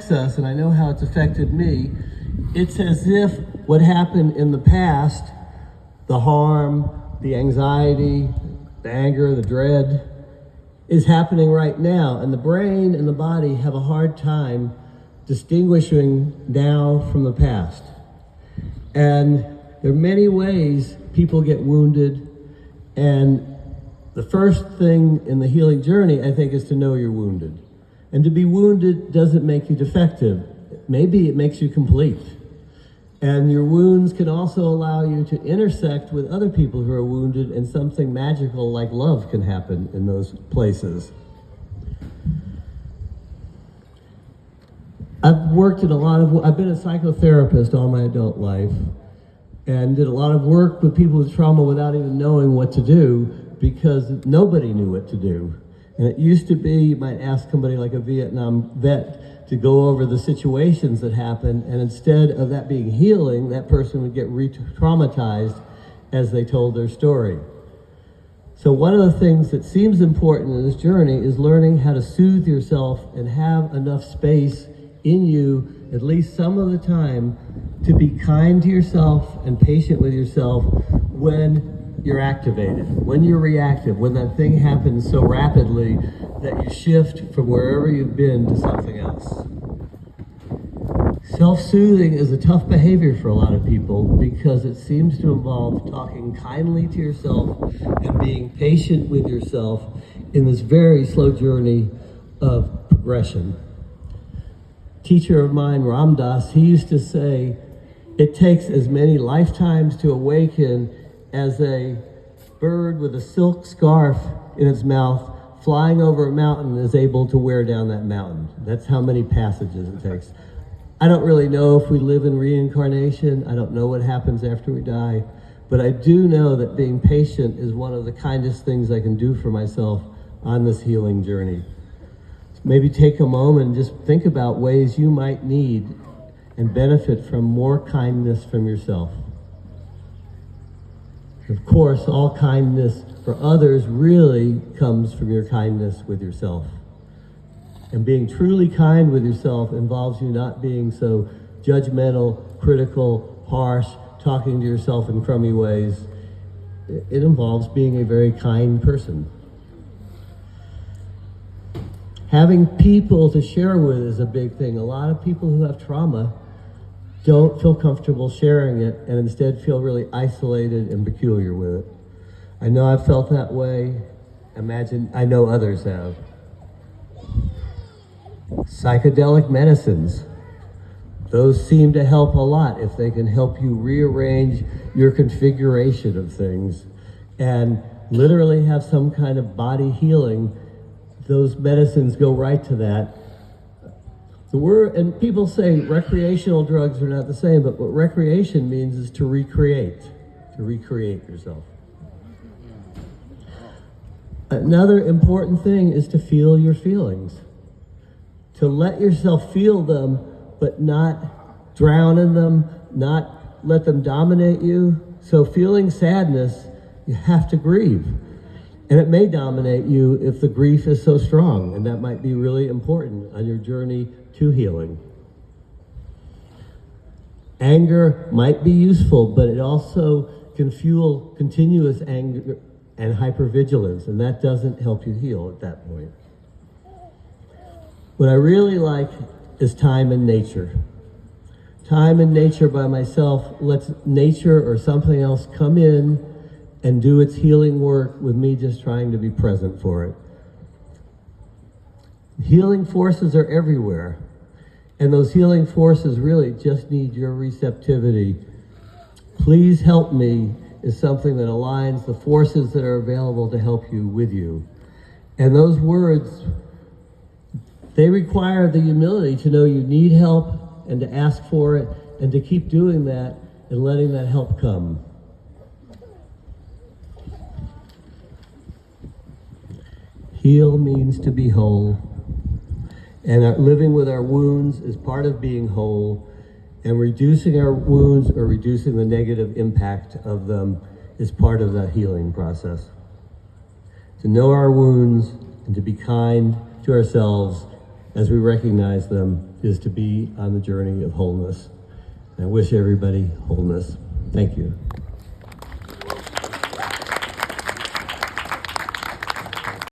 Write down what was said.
us, and I know how it's affected me, it's as if what happened in the past, the harm, the anxiety, the anger, the dread, is happening right now. And the brain and the body have a hard time distinguishing now from the past. And there are many ways people get wounded. And the first thing in the healing journey, I think, is to know you're wounded. And to be wounded doesn't make you defective. Maybe it makes you complete. And your wounds can also allow you to intersect with other people who are wounded, and something magical like love can happen in those places. I've been a psychotherapist all my adult life, and did a lot of work with people with trauma without even knowing what to do, because nobody knew what to do. And it used to be, you might ask somebody like a Vietnam vet to go over the situations that happened, and instead of that being healing, that person would get re-traumatized as they told their story. So one of the things that seems important in this journey is learning how to soothe yourself and have enough space in you, at least some of the time, to be kind to yourself and patient with yourself when you're activated, when you're reactive, when that thing happens so rapidly that you shift from wherever you've been to something else. Self-soothing is a tough behavior for a lot of people because it seems to involve talking kindly to yourself and being patient with yourself in this very slow journey of progression. Teacher of mine, Ram Dass, he used to say, it takes as many lifetimes to awaken as a bird with a silk scarf in its mouth flying over a mountain is able to wear down that mountain. That's how many passages it takes. I don't really know if we live in reincarnation. I don't know what happens after we die, but I do know that being patient is one of the kindest things I can do for myself on this healing journey. Maybe take a moment and just think about ways you might need and benefit from more kindness from yourself. Of course, all kindness for others really comes from your kindness with yourself. And being truly kind with yourself involves you not being so judgmental, critical, harsh, talking to yourself in crummy ways. It involves being a very kind person. Having people to share with is a big thing. A lot of people who have trauma don't feel comfortable sharing it and instead feel really isolated and peculiar with it. I know I've felt that way. I know others have. Psychedelic medicines. Those seem to help a lot if they can help you rearrange your configuration of things and literally have some kind of body healing. Those medicines go right to that. And people say recreational drugs are not the same, but what recreation means is to recreate yourself. Another important thing is to feel your feelings. To let yourself feel them, but not drown in them, not let them dominate you. So feeling sadness, you have to grieve. And it may dominate you if the grief is so strong, and that might be really important on your journey to healing. Anger might be useful, but it also can fuel continuous anger and hypervigilance, and that doesn't help you heal at that point. What I really like is time in nature. Time in nature by myself lets nature or something else come in and do its healing work with me just trying to be present for it. Healing forces are everywhere, and those healing forces really just need your receptivity. Please help me is something that aligns the forces that are available to help you with you. And those words, they require the humility to know you need help and to ask for it and to keep doing that and letting that help come. Heal means to be whole, and living with our wounds is part of being whole, and reducing our wounds or reducing the negative impact of them is part of that healing process. To know our wounds and to be kind to ourselves as we recognize them, is to be on the journey of wholeness. And I wish everybody wholeness. Thank you.